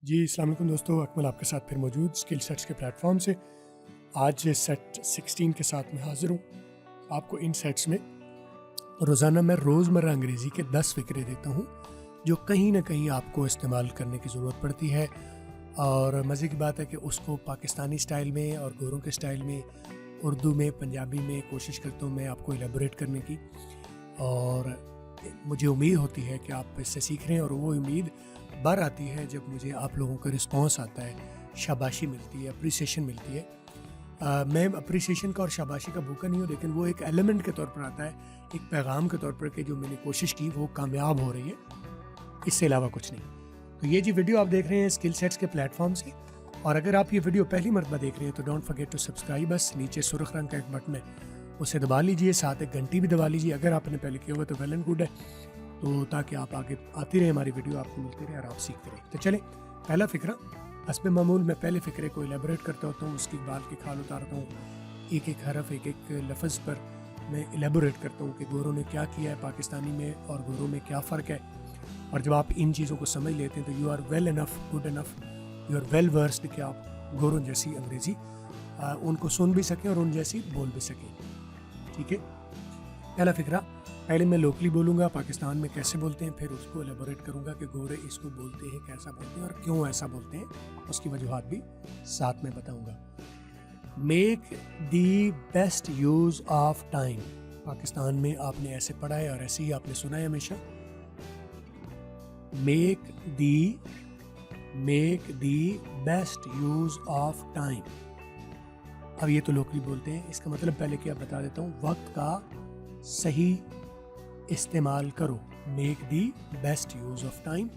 जी, अस्सलाम वालेकुम दोस्तों, अकमल आपके साथ फिर मौजूद स्किल सेट्स के प्लेटफॉर्म से। आज सेट 16 के साथ मैं हाज़िर हूँ। आपको इन सेट्स में रोज़ाना मैं रोज़मर्रा अंग्रेज़ी के 10 फ़िक्रे देता हूँ जो कहीं ना कहीं आपको इस्तेमाल करने की ज़रूरत पड़ती है। और मज़े की बात है कि उसको पाकिस्तानी स्टाइल में और गोरों के स्टाइल में, उर्दू में, पंजाबी में कोशिश करता हूँ मैं आपको एलेबोरेट करने की। और मुझे उम्मीद होती है कि आप इससे सीख रहे हैं, और वो उम्मीद बार आती है जब मुझे आप लोगों का रिस्पांस आता है, शाबाशी मिलती है, अप्रिसिएशन मिलती है। मैं अप्रिसिएशन का और शाबाशी का भूखा नहीं हूँ, लेकिन वो एक एलिमेंट के तौर पर आता है, एक पैगाम के तौर पर कि जो मैंने कोशिश की वो कामयाब हो रही है, इससे अलावा कुछ नहीं। तो ये जी वीडियो आप देख रहे हैं स्किल सेट्स के प्लेटफॉर्म से, और अगर आप ये वीडियो पहली मरतबा देख रहे हैं तो don't forget to subscribe us. नीचे सुर्ख रंग का एक बटन है, उसे दबा लीजिए, साथ एक घंटी भी दबा लीजिए अगर आपने पहले किया हुआ तो वेल एंड गुड है, तो ताकि आप आगे आती रहे, हमारी वीडियो आपको मिलती रहे और आप सीखते रहे। तो चलें, पहला फ़िक्रा। हस्ब मामूल मैं पहले फ़िक्रे को एलेबोरेट करता होता हूँ, उसकी बाल की खाल उतारता हूँ, एक एक हरफ, एक एक लफ्ज़ पर मैं एलेबोरेट करता हूँ कि गोरों ने क्या किया है पाकिस्तानी में और गोरों में क्या फ़र्क है। और जब आप इन चीज़ों को समझ लेते हैं तो you are well enough, good enough, you are well versed कि आप गोरों जैसी अंग्रेज़ी उनको सुन भी सकें और उन जैसी बोल भी सकें। ठीक है, पहला फ़िक्रा। पहले मैं लोकली बोलूँगा पाकिस्तान में कैसे बोलते हैं, फिर उसको एलेबोरेट करूँगा कि गोरे इसको बोलते हैं, कैसा बोलते हैं और क्यों ऐसा बोलते हैं, उसकी वजूहात भी साथ में बताऊँगा। Make the best use of time. Pakistan में आपने ऐसे पढ़ा है और ऐसे ही आपने सुना है हमेशा। Make the best use of time. अब ये तो लोकली बोलते हैं, इसका मतलब पहले क्या बता देता हूँ, वक्त का सही इस्तेमाल करो। Make the best use of time.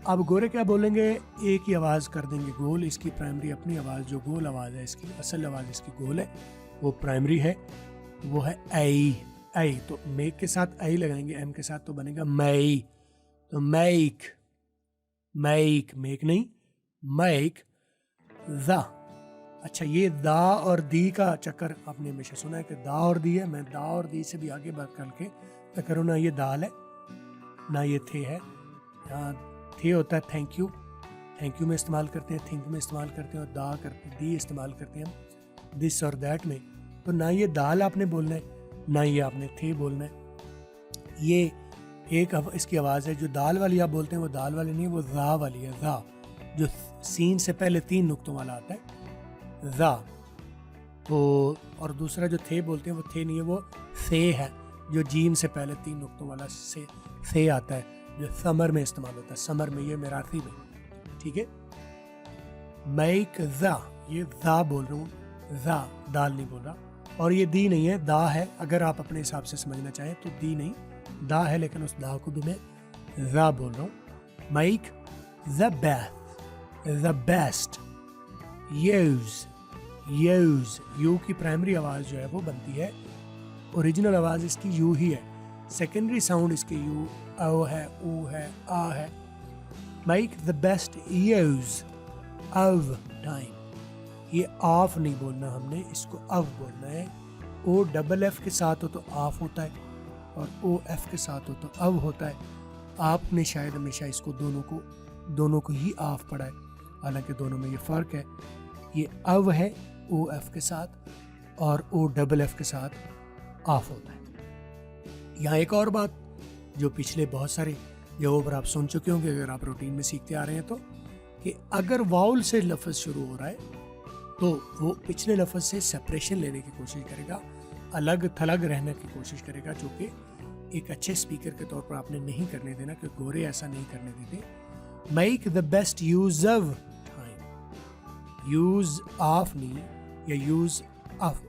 अब गोरे क्या बोलेंगे, एक ही आवाज़ कर देंगे गोल। इसकी प्राइमरी अपनी आवाज़, जो गोल आवाज़ है इसकी, असल आवाज़ इसकी गोल है, वो प्राइमरी है, वो है आई। आई तो मेक के साथ आई लगाएंगे, एम के साथ तो बनेगा मई। तो मेक, मेक नहीं, मेक द। अच्छा, ये दा और दी का चक्कर आपने हमेशा सुना है कि दा और दी है। मैं दा और दी से भी आगे बात करके तो करो ना, ये दाल है ना ये थे है। थे होता है थैंक यू, थैंक यू में इस्तेमाल करते हैं, थिंक में इस्तेमाल करते हैं, और दा करते दी इस्तेमाल करते हैं हम दिस और दैट में। तो ना ये दाल आपने बोलना है, ना ये आपने थे बोलना है। ये एक इसकी आवाज़ है, जो दाल वाली आप बोलते हैं वो दाल वाली नहीं, वो ज़ा वाली है। ज़ा जो सीन से पहले 3 नुक्तों वाला आता है, ज़ा। तो और दूसरा जो थे बोलते हैं वो थे नहीं है, वो से है, जो जीम से पहले 3 नुक्तों वाला से आता है, जो समर में इस्तेमाल होता है, समर में, ये मराठी में। ठीक है, मेक ज़ा, ये ज़ा बोल रहा हूँ, ज़ा, दाल नहीं बोल रहा। और ये दी नहीं है, दा है। अगर आप अपने हिसाब से समझना चाहें तो दी नहीं, दा है, लेकिन उस दा को भी मैं ज़ा बोल रहा हूँ। Make the best use. You की प्राइमरी आवाज़ जो है वो बनती है, ओरिजिनल आवाज़ इसकी यू ही है, सेकेंडरी साउंड इसके यू, ओ है, ऊ है, आ है। Make the best use of time. ये ऑफ नहीं बोलना हमने, इसको ऑफ बोलना है। ओ डबल एफ के साथ हो तो ऑफ होता है, और ओ एफ के साथ हो तो अब होता है। आपने शायद हमेशा इसको दोनों को ही ऑफ पढ़ा है, हालांकि दोनों में ये फ़र्क है। ये अब है ओ एफ के साथ, और ओ डबल एफ के साथ ऑफ होता है। यहाँ एक और बात जो पिछले बहुत सारे जगहों पर आप सुन चुके होंगे, अगर आप रूटीन में सीखते आ रहे हैं तो, कि अगर वाउल से लफ्ज़ शुरू हो रहा है तो वो पिछले लफ्ज़ से सेपरेशन लेने की कोशिश करेगा, अलग थलग रहने की कोशिश करेगा, जो कि एक अच्छे स्पीकर के तौर पर आपने नहीं करने देना, क्योंकि गोरे ऐसा नहीं करने देते। Make the best use of time. Use of नहीं या यूज़ ऑफ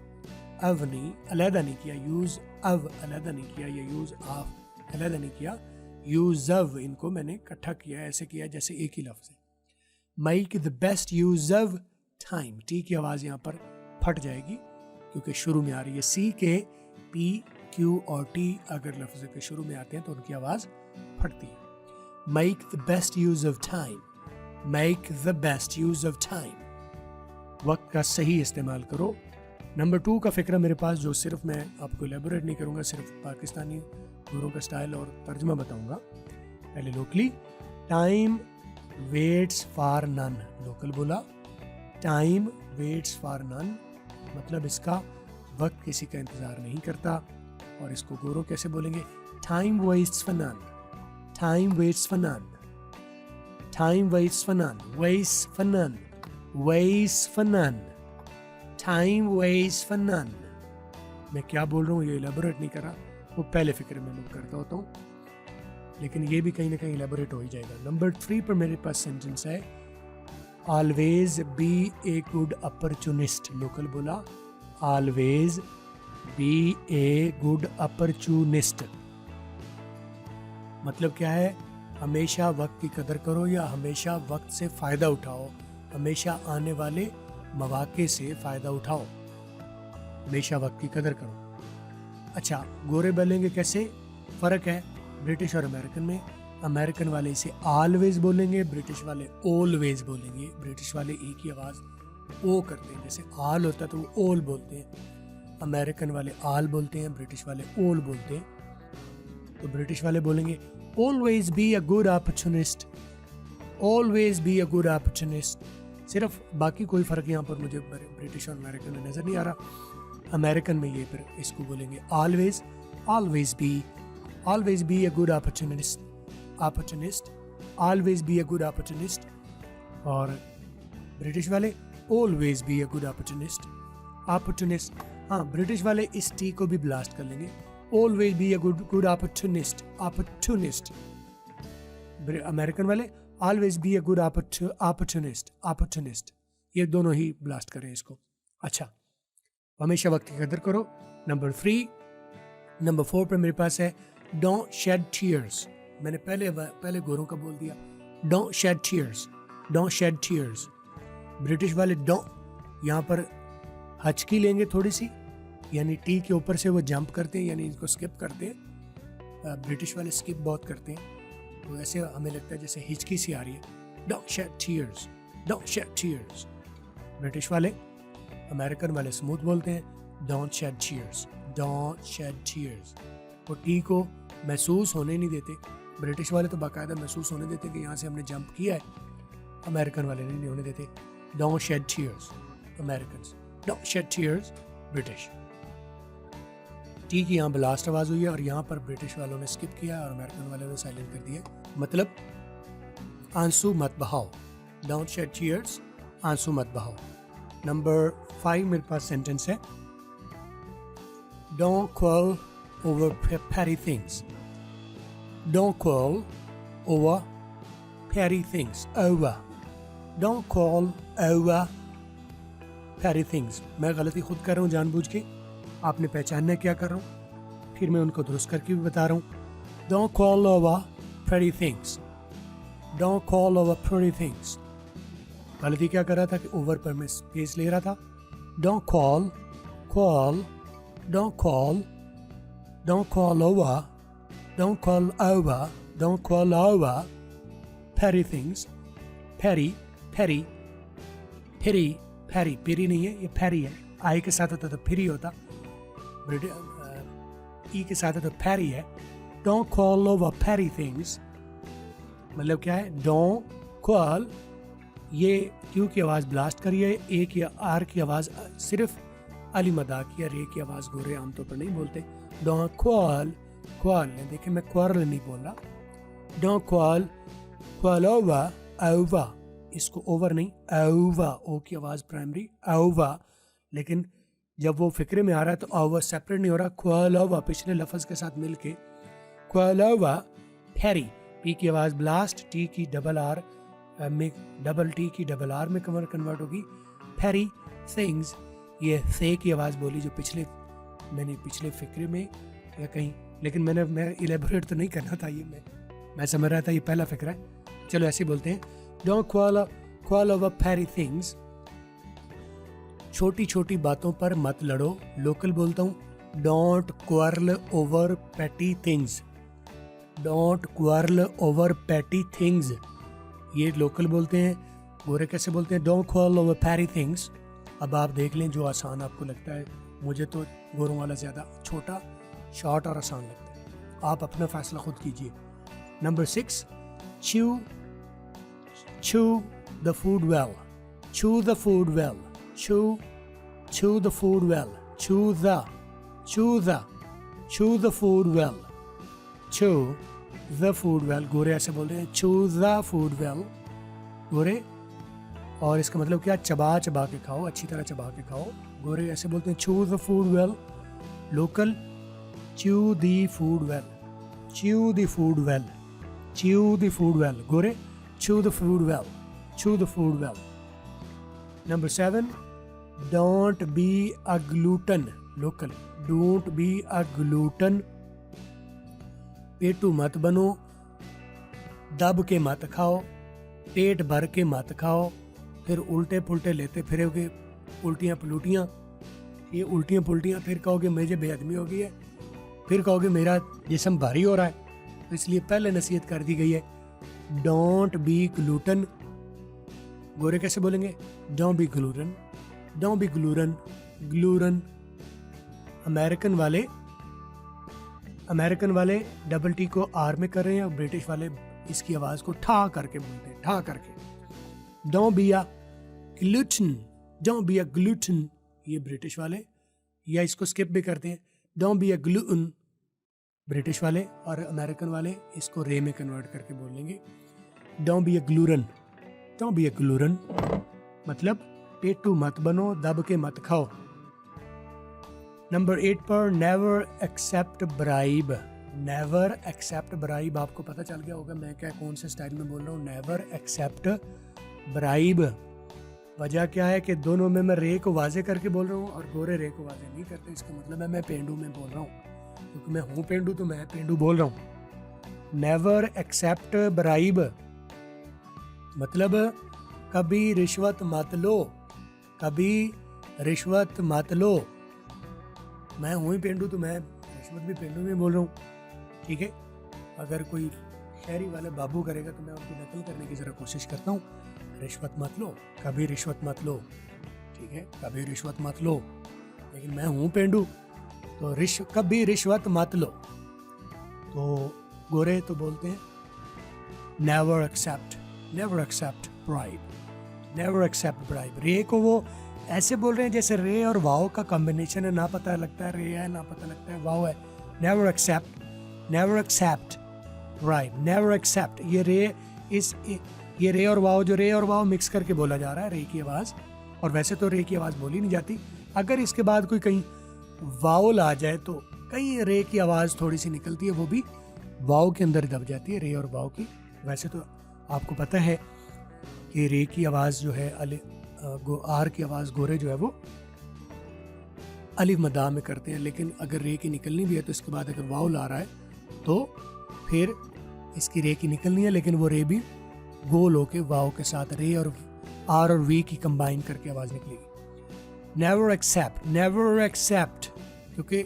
अव नहीं, अलहदा नहीं किया, यूज़ अव अलहदा नहीं किया, या यूज़ ऑफ अलहदा नहीं किया, यूज़ ऑफ इनको मैंने इकट्ठा किया, ऐसे किया जैसे एक ही लफ्ज़ है। Make the best use of time. T की आवाज़ यहाँ पर फट जाएगी क्योंकि शुरू में आ रही है। सी के पी क्यू और टी अगर लफ्ज़ के शुरू में आते हैं तो उनकी आवाज़ फटती है। Make the best use of time, make the best use of time. वक्त का सही इस्तेमाल करो। नंबर 2 का फ़िक्रा मेरे पास, जो सिर्फ मैं आपको एलेबोरेट नहीं करूँगा, सिर्फ पाकिस्तानी गोरों का स्टाइल और तर्जुमा बताऊँगा। पहले locally, time waits for none, local बोला टाइम वेट्स फॉर नन, मतलब इसका वक्त किसी का इंतज़ार नहीं करता। और इसको गोरो कैसे बोलेंगे? Time waits for none, time waits for none, time waits for none, waits for none, waits for none, time waits for none. मैं क्या बोल रहा हूँ ये एलेबोरेट नहीं कर रहा, वो पहले फिक्र में मैं करता होता हूँ, लेकिन ये भी कहीं ना कहीं एलेबोरेट हो ही जाएगा। नंबर 3 पर मेरे पास सेंटेंस है always be a good opportunist, local बोला always be a good opportunist, मतलब क्या है? हमेशा वक्त की कदर करो या हमेशा वक्त से फ़ायदा उठाओ, हमेशा आने वाले मौके से फ़ायदा उठाओ, हमेशा वक्त की कदर करो। अच्छा, गोरे बोलेंगे कैसे? फ़र्क है ब्रिटिश और अमेरिकन में। अमेरिकन वाले इसे ऑलवेज बोलेंगे, ब्रिटिश वाले ऑलवेज बोलेंगे। ब्रिटिश वाले ए की आवाज़ ओ करते हैं, जैसे आल होता है तो वो ओल बोलते हैं। अमेरिकन वाले आल बोलते हैं, ब्रिटिश वाले ओल बोलते हैं। तो ब्रिटिश वाले बोलेंगे always be a good opportunist, always be a good opportunist. सिर्फ बाकी कोई फ़र्क यहाँ पर मुझे ब्रिटिश और अमेरिकन में नज़र नहीं आ रहा। अमेरिकन में ये फिर इसको बोलेंगे always, always be a good opportunist, opportunist, always be a good opportunist. और ब्रिटिश वाले always be a good opportunist, opportunist. हाँ, ब्रिटिश वाले इस टी को भी ब्लास्ट कर लेंगे, always be a good opportunist, opportunist. American वाले always be a good opportunist, opportunist. ये दोनों ही ब्लास्ट करें इसको। अच्छा, हमेशा वक्त की कदर करो। नंबर 3, नंबर 4 पर मेरे पास है डोंट शेड टीयर्स। मैंने पहले गोरों का बोल दिया, don't shed tears, don't shed tears. British वाले डोंट यहाँ पर हचकी लेंगे थोड़ी सी, यानी टी के ऊपर से वो जंप करते हैं, यानी इनको स्किप करते हैं। ब्रिटिश वाले स्किप बहुत करते हैं, तो ऐसे हमें लगता है जैसे हिचकी सी आ रही है। Don't shed tears, don't shed tears. British वाले, अमेरिकन वाले स्मूथ बोलते हैं, don't shed tears, don't shed tears. वो टी को महसूस होने नहीं देते। ब्रिटिश वाले तो बाकायदा महसूस होने देते कि यहाँ से हमने जंप किया है, अमेरिकन वाले नहीं होने देते। Don't shed tears American, don't shed tears British. T की यहाँ ब्लास्ट आवाज़ हुई है और यहाँ पर ब्रिटिश वालों ने स्किप किया और अमेरिकन वालों ने साइलेंट कर दिया, मतलब आंसू मत बहाओ, डोंट शेड टीयर्स, आंसू मत बहाओ। नंबर 5 मेरे पास सेंटेंस है don't क्वार्रल over petty things, don't quarrel over petty things, over, don't quarrel over petty things। मैं गलती खुद कर रहा हूँ जानबूझ के, आपने पहचानना क्या कर रहा हूँ, फिर मैं उनको दुरुस्त करके भी बता रहा हूँ। don't quarrel over petty things, don't quarrel over petty things। गलती क्या कर रहा था कि ओवर पर मैं स्पेस ले रहा था। don't quarrel, quarrel, don't quarrel, don't quarrel over, don't quarrel over, don't quarrel over petty things, petty, petty, petty, petty, petty नहीं है, ये petty है। आई के साथ होता तो फिरी होता, ई के साथ होता petty है। don't quarrel over petty things मतलब क्या है? don't quarrel, ये क्यू की आवाज़ ब्लास्ट करिए, ए की आर की आवाज़ सिर्फ अली मदा की, रे की आवाज़ गोरे आमतौर पर नहीं बोलते। डोंट क्वाल, क्वाल देखिए मैं क्वारल नहीं बोल रहा। डोंट क्वाल, क्वाल ओवर, ओवर, इसको ओवर नहीं, ओवर, ओ की आवाज़ प्राइमरी, ओवर। लेकिन जब वो फिक्रे में आ रहा है तो ओवर सेपरेट नहीं हो रहा, क्वाल ओवर पिछले लफ्ज़ के साथ मिलके, क्वाल ओवर फेरी, पी की आवाज़ ब्लास्ट, टी की डबल आर में, डबल टी की डबल आर में कन्वर्ट होगी, फेरी थिंग्स। ये से की आवाज़ बोली जो मैंने पिछले फिक्रे में या कहीं, लेकिन मैं इलेबोरेट तो नहीं करना था, ये मैं समझ रहा था ये पहला फिक्र है। चलो ऐसे बोलते हैं, don't quarrel over petty things, छोटी छोटी बातों पर मत लड़ो। लोकल बोलता हूँ, don't quarrel over petty things, don't quarrel over petty things, ये लोकल बोलते हैं। गोरे कैसे बोलते हैं? Don't quarrel over petty things. अब आप देख लें जो आसान आपको लगता है, मुझे तो गोरों वाला ज़्यादा छोटा, शॉर्ट और आसान लगता है, आप अपना फैसला खुद कीजिए। Number 6, chew chew the food well, chew the food well, chew the food well, chew the food well, chew the food well. गोरे ऐसे बोलते हैं chew the food well, गोरे, और इसका मतलब क्या, चबा चबा के खाओ, अच्छी तरह चबा के खाओ. गोरे ऐसे बोलते हैं chew the food well. Local chew the food well, chew the food well, chew the food well. Gore chew the food well, chew the food well. Number 7, don't be a glutton. Local don't be a glutton. पेटू मत बनो, दब के मत खाओ, पेट भर के मत खाओ, फिर उल्टे पुल्टे लेते फिरोगे, उल्टियाँ पलूटियाँ, ये उल्टियाँ पुल्टियाँ, फिर कहोगे मुझे बेअदमी हो गई है, फिर कहोगे मेरा जिस्म भारी हो रहा है. तो इसलिए पहले नसीहत कर दी गई है डोंट बी ग्लूटन. गोरे कैसे बोलेंगे, don't be glutton, don't be glutton, glutton. American वाले डबल टी को आर में कर रहे हैं और ब्रिटिश वाले इसकी आवाज़ को ठा करके बोलते हैं, ठा करके. Don't be a gluten, don't be a gluten, ये ब्रिटिश वाले, या इसको स्किप भी करते हैं, don't be a gluten British वाले, और अमेरिकन वाले इसको रे में कन्वर्ट करके बोलेंगे don't be a glutton, don't be a glutton. मतलब पेटू मत बनो, दब के मत खाओ. नंबर 8 पर never accept bribe. Never accept bribe, आपको पता चल गया होगा मैं क्या कौन से स्टाइल में बोल रहा हूँ. Never accept bribe. वजह क्या है कि दोनों में मैं रे को वाजे करके बोल रहा हूँ और गोरे रे को वाजे नहीं करते. इसका मतलब है मैं पेंडू में बोल रहा हूँ, क्योंकि मैं हूँ पेंडू तो मैं पेंडू बोल रहा हूँ. नेवर एक्सेप्ट ब्राइब मतलब कभी रिश्वत मत लो, कभी रिश्वत मत लो. मैं हूँ ही पेंडू तो मैं रिश्वत भी पेंडू में बोल रहा हूँ. ठीक है, अगर कोई शहरी वाले बाबू करेगा तो मैं उनकी नकल करने की ज़रा कोशिश करता हूँ. रिश्वत मत लो, कभी रिश्वत मत लो. ठीक है, कभी रिश्वत मत लो, लेकिन मैं हूँ पेंडू तो कभी रिश्वत मत लो. तो गोरे तो बोलते हैं never accept, never accept bribe, never accept bribe. रे को वो ऐसे बोल रहे हैं जैसे रे और वाओ का कॉम्बिनेशन है, ना पता लगता है रे है, ना पता लगता है वाओ है. Never accept, never accept bribe, never accept. ये रे और वाओ, जो रे और वाओ मिक्स करके बोला जा रहा है, रे की आवाज़. और वैसे तो रे की आवाज़ बोली नहीं जाती. अगर इसके बाद कोई कहीं वाओल आ जाए तो कहीं रे की आवाज़ थोड़ी सी निकलती है, वो भी वाओ के अंदर दब जाती है, रे और वाओ की. वैसे तो आपको पता है कि रे की आवाज़ जो है आर की आवाज़ गोरे जो है वो अलिफ मदा में करते हैं, लेकिन अगर रे की निकलनी भी है तो इसके बाद अगर वाउल आ रहा है तो फिर इसकी रे की निकलनी है, लेकिन वो रे भी गोल होके वाओ के साथ रे और आर और वी की कंबाइन करके आवाज़ निकलेगी. नेवर एक्सेप्ट, नेवर एक्सेप्ट, क्योंकि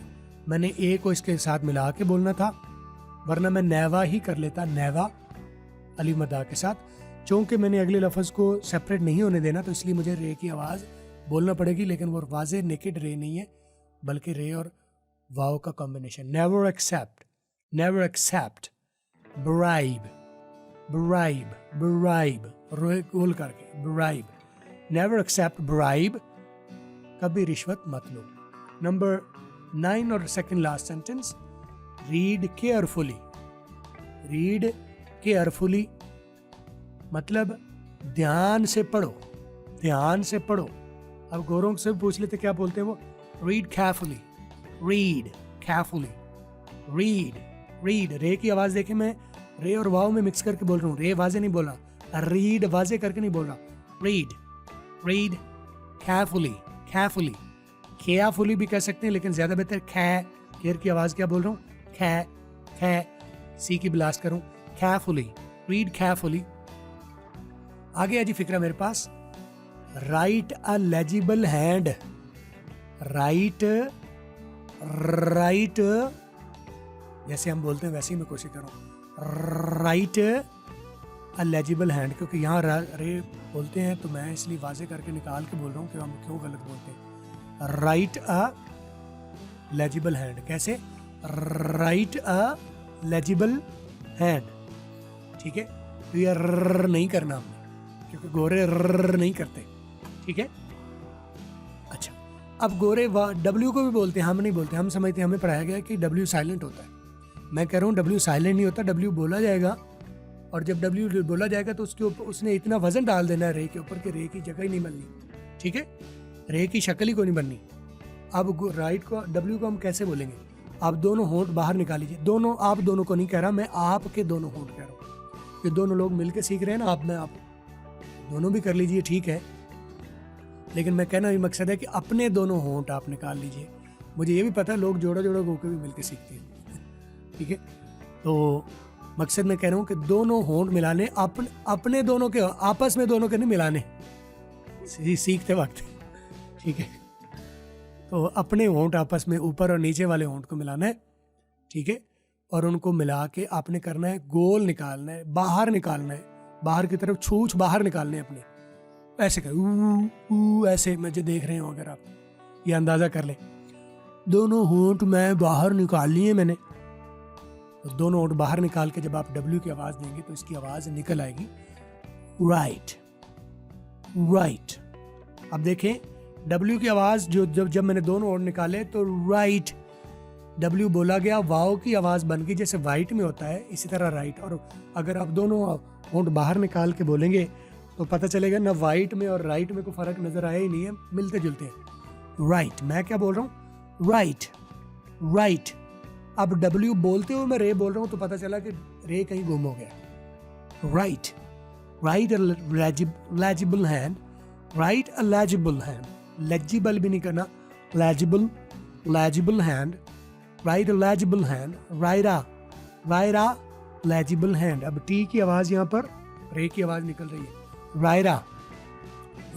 मैंने ए को इसके साथ मिला के बोलना था, वरना मैं नेवा ही कर लेता, नेवा अलिफ मदा के साथ. चूँकि मैंने अगले लफ्ज़ को सेपरेट नहीं होने देना तो इसलिए मुझे रे की आवाज़ बोलना पड़ेगी, लेकिन वो वाज़े नेकेड रे नहीं है बल्कि रे और वाओ का combination. Never accept, never accept bribe, bribe, bribe, गोल करके ब्राइब. नेवर एक्सेप्ट ब्राइब, कभी रिश्वत मत लो. नंबर 9 और second last sentence, read carefully. Read carefully मतलब ध्यान से पढ़ो, ध्यान से पढ़ो. अब गोरों से पूछ लेते क्या बोलते हैं वो, read carefully, read carefully, read, read. रे की आवाज़ देखे मैं रे और वाव में मिक्स करके बोल रहा हूँ, रे वाजे नहीं बोल रहा, रीड वाजे करके नहीं बोल रहा. Read, read carefully, carefully, carefully भी कह सकते हैं, लेकिन ज़्यादा बेहतर केयर की आवाज़ क्या बोल रहा हूँ, खे, सी की ब्लास्ट करूँ, केयरफुली, रीड केयरफुली. आगे है जी फिक्रा मेरे पास, right a legible hand. Right, right जैसे हम बोलते हैं वैसे ही मैं कोशिश कर रहा हूँ. राइट अ लेजिबल हैंड, क्योंकि यहाँ रे बोलते हैं तो मैं इसलिए वाजे करके निकाल के बोल रहा हूँ कि हम क्यों गलत बोलते हैं. राइट अ लेजिबल हैंड, कैसे, राइट अ लेजिबल हैंड. ठीक है, तो ये नहीं करना हमने, क्योंकि गोरे रर नहीं करते, ठीक है। अच्छा, अब गोरे W को भी बोलते हैं, हम नहीं बोलते, हम समझते हैं, हमें पढ़ाया गया कि W साइलेंट होता है। मैं कह रहा हूँ W साइलेंट नहीं होता, W बोला जाएगा, और जब W बोला जाएगा तो उसके ऊपर उसने इतना वजन डाल देना है रे के ऊपर कि रे की जगह ही नहीं बननी, ठीक है, रे की शक्ल ही को नहीं बननी। अब राइट को W को हम कैसे बोलेंगे? आप दोनों होंठ बाहर निकाल लीजिए, दोनों, आप दोनों को नहीं कह रहा मैं, आपके दोनों होंठ कह रहा हूँ। ये दोनों लोग मिलके सीख रहे हैं ना, आप में, आप दोनों भी कर लीजिए, ठीक है, लेकिन मैं कहना भी मकसद है कि अपने दोनों होंठ आप निकाल लीजिए। मुझे ये भी पता है लोग जोड़ा जोड़ा होकर भी मिलके सीखते हैं, ठीक है। तो मकसद मैं कह रहा हूँ कि दोनों होंठ मिलाने, अपने दोनों के, आपस में दोनों के नहीं मिलाने सीखते वक्त, ठीक है। तो अपने होंठ आपस में ऊपर और नीचे वाले होंठ को मिलाना है, ठीक है, और उनको मिला के आपने करना है, गोल निकालना है, बाहर निकालना है, बाहर की तरफ छूछ बाहर निकालने अपने, ऐसे कर ऐसे मुझे देख रहे हो अगर आप, ये अंदाज़ा कर लें। दोनों होंठ मैं बाहर निकाल लिए मैंने, तो दोनों होंठ बाहर निकाल के जब आप W की आवाज़ देंगे तो इसकी आवाज़ निकल आएगी, राइट राइट। अब देखें W की आवाज़ जो जब मैंने दोनों होंठ निकाले तो राइट W बोला गया, वाओ की आवाज़ बन गई, जैसे वाइट में होता है इसी तरह राइट। और अगर आप दोनों होंठ बाहर निकाल के बोलेंगे तो पता चलेगा ना वाइट में और राइट में कोई फ़र्क नज़र आया ही नहीं है, मिलते जुलते हैं। राइट, मैं क्या बोल रहा हूँ, राइट राइट। अब W बोलते हुए मैं रे बोल रहा हूँ तो पता चला कि रे कहीं गुम हो गया। Write write legible hand, write a legible hand, legible भी नहीं करना, legible hand, write a legible hand, write a legible hand. अब टी की आवाज़ यहाँ पर रे की आवाज़ निकल रही है,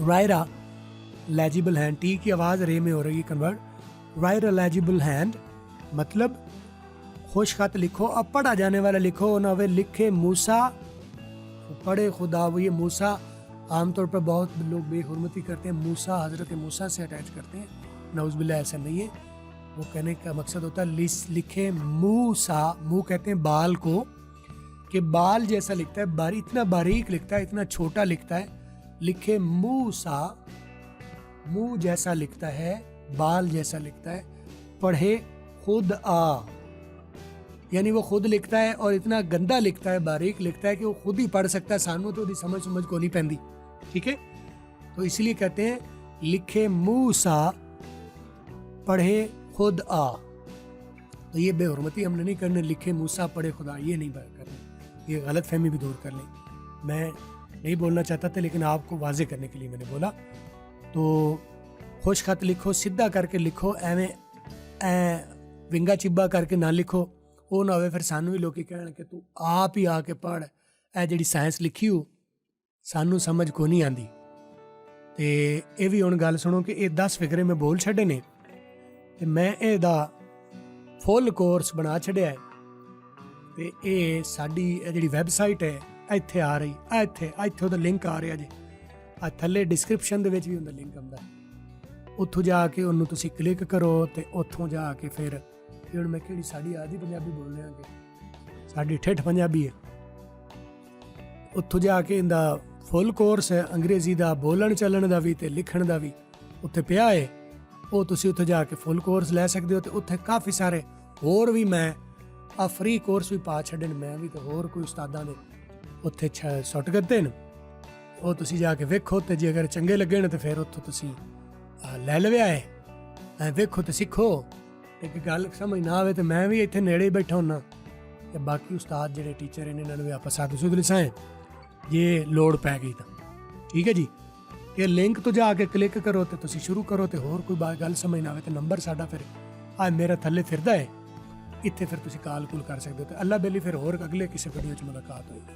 रायरा लेजिबल हैंड, टी की आवाज़ रे में हो रही है कन्वर्ट, रायरा लेजिबल हैंड मतलब खुश खत लिखो, अब पढ़ा जाने वाला लिखो ना, वे लिखे मूसा, पढ़े खुदा। वो ये मूसा आमतौर पर बहुत लोग बेहुरमती करते हैं, मूसा हज़रत मूसा से अटैच करते हैं, नौज़ुबिल्लाह ऐसा नहीं है। वो कहने का मकसद होता है लिखे मूसा, मुँह कहते हैं बाल को, कि बाल जैसा लिखता है, इतना बारीक लिखता है, इतना छोटा लिखता है, लिखे मूसा, मुँह जैसा लिखता है, बाल जैसा लिखता है, पढ़े खुद आ, यानी वो खुद लिखता है और इतना गंदा लिखता है, बारीक लिखता है कि वो खुद ही पढ़ सकता है, सानू तो समझ को नहीं पैंदी, ठीक है। तो इसलिए कहते हैं लिखे मूसा पढ़े खुद आ। तो ये बेहुरमती हमने नहीं करनी, लिखे मूसा पढ़े खुदा, ये नहीं करनी, ये गलत फहमी भी दूर कर लें। मैं नहीं बोलना चाहता था लेकिन आपको वाजे करने के लिए मैंने बोला। तो खुश खत लिखो, सीधा करके लिखो, एवें विंगा चिब्बा करके ना लिखो, वो ना होवे फिर सानू भी लोग कहण कि तू आप ही आके पढ़, ए जिहड़ी साइंस लिखी हो सानू समझ को नहीं आती। तो ये भी हुण गल सुनो कि ये 10 फिकरे में बोल छड्डे ने, ते मैं ਇਹਦਾ फुल कोर्स बना छड्डिया है। ਤੇ ਇਹ ਸਾਡੀ ਜਿਹੜੀ ਵੈਬਸਾਈਟ ਹੈ ਇੱਥੇ ਆ ਰਹੀ, ਇੱਥੇ ਉਹਦਾ ਲਿੰਕ ਆ ਰਿਹਾ ਜੀ, ਆ ਥੱਲੇ ਡਿਸਕ੍ਰਿਪਸ਼ਨ ਦੇ ਵਿੱਚ ਵੀ ਉਹਦਾ ਲਿੰਕ ਆਉਂਦਾ, ਉੱਥੋਂ ਜਾ ਕੇ ਉਹਨੂੰ ਤੁਸੀਂ ਕਲਿੱਕ ਕਰੋ ਤੇ ਉੱਥੋਂ ਜਾ ਕੇ ਫਿਰ ਹੁਣ ਮੈਂ ਕਿਹੜੀ ਸਾਡੀ ਆਦੀ ਪੰਜਾਬੀ ਬੋਲ ਰਿਹਾ ਕਿ ਸਾਡੀ ਠੇਠ ਪੰਜਾਬੀ ਹੈ, ਉੱਥੋਂ ਜਾ ਕੇ ਇਹਦਾ ਫੁੱਲ ਕੋਰਸ ਹੈ ਅੰਗਰੇਜ਼ੀ ਦਾ ਬੋਲਣ ਚੱਲਣ ਦਾ ਵੀ ਤੇ ਲਿਖਣ ਦਾ ਵੀ ਉੱਥੇ ਪਿਆ ਹੈ। ਉਹ ਤੁਸੀਂ ਉੱਥੇ ਜਾ ਕੇ ਫੁੱਲ ਕੋਰਸ ਲੈ ਸਕਦੇ ਹੋ। ਤੇ ਉੱਥੇ ਕਾਫੀ ਸਾਰੇ ਹੋਰ ਵੀ ਮੈਂ ਆ ਫ੍ਰੀ ਕੋਰਸ ਵੀ ਪਾ ਛੱਡੇ ਨੇ, ਮੈਂ ਵੀ ਤੇ ਹੋਰ ਕੋਈ ਉਸਤਾਦਾਂ ਦੇ ਉੱਥੇ ਸੁੱਟ ਕਰਦੇ ਨੇ, ਉਹ ਤੁਸੀਂ ਜਾ ਕੇ ਵੇਖੋ ਤੇ ਜੇ ਅਗਰ ਚੰਗੇ ਲੱਗੇ ਨੇ ਤੇ ਫਿਰ ਉੱਥੋਂ ਤੁਸੀਂ ਲੈ ਲਵਿਆ ਹੈ, ਵੇਖੋ ਤੇ ਸਿੱਖੋ। ਇੱਕ ਗੱਲ ਸਮਝ ਨਾ ਆਵੇ ਤੇ ਮੈਂ ਵੀ ਇੱਥੇ ਨੇੜੇ ਹੀ ਬੈਠਾ ਹੁੰਨਾ ਤੇ ਬਾਕੀ ਉਸਤਾਦ ਜਿਹੜੇ ਟੀਚਰ ਨੇ ਇਹਨਾਂ ਨੂੰ ਵੀ ਆਪਾਂ ਸਾਧੂ ਸੁਧ ਲਿਸਾਏ ਜੇ ਲੋੜ ਪੈ ਗਈ ਤਾਂ, ਠੀਕ ਹੈ ਜੀ। ਇਹ ਲਿੰਕ ਤੋਂ ਜਾ ਕੇ ਕਲਿੱਕ ਕਰੋ ਤੇ ਤੁਸੀਂ ਸ਼ੁਰੂ ਕਰੋ। ਤੇ ਹੋਰ ਕੋਈ ਗੱਲ ਸਮਝ ਨਾ ਆਵੇ ਤੇ ਨੰਬਰ ਸਾਡਾ ਫਿਰ ਆ ਮੇਰਾ ਥੱਲੇ ਫਿਰਦਾ ਹੈ, ਇੱਥੇ ਫਿਰ ਤੁਸੀਂ ਕਾਲ ਕੂਲ ਕਰ ਸਕਦੇ ਹੋ। ਤੇ ਅੱਲਾ ਬੇਲੀ ਫਿਰ ਹੋਰ ਅਗਲੇ ਕਿਸੇ ਵੀਡੀਓ 'ਚ ਮੁਲਾਕਾਤ ਹੋਏਗੀ।